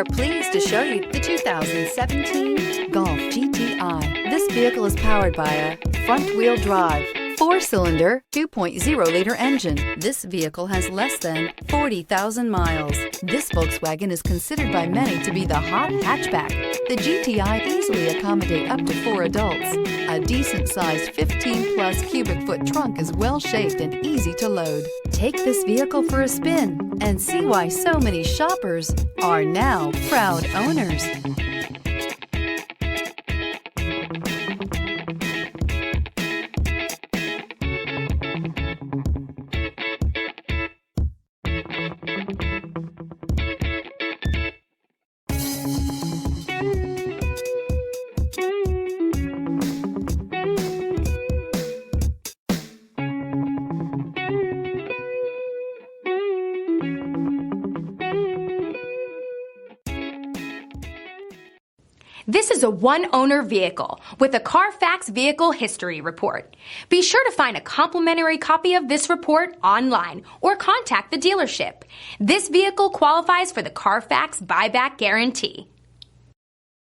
are pleased to show you the 2017 Golf GTI. This vehicle is powered by a front-wheel drive, 4-cylinder, 2.0-liter engine. This vehicle has less than 40,000 miles. This Volkswagen is considered by many to be the hot hatchback. The GTI easily accommodate up to 4 adults. A decent-sized 15-plus cubic foot trunk is well-shaped and easy to load. Take this vehicle for a spin and see why so many shoppers are now proud owners. This is a one-owner vehicle with a Carfax Vehicle History Report. Be sure to find a complimentary copy of this report online or contact the dealership. This vehicle qualifies for the Carfax Buyback Guarantee.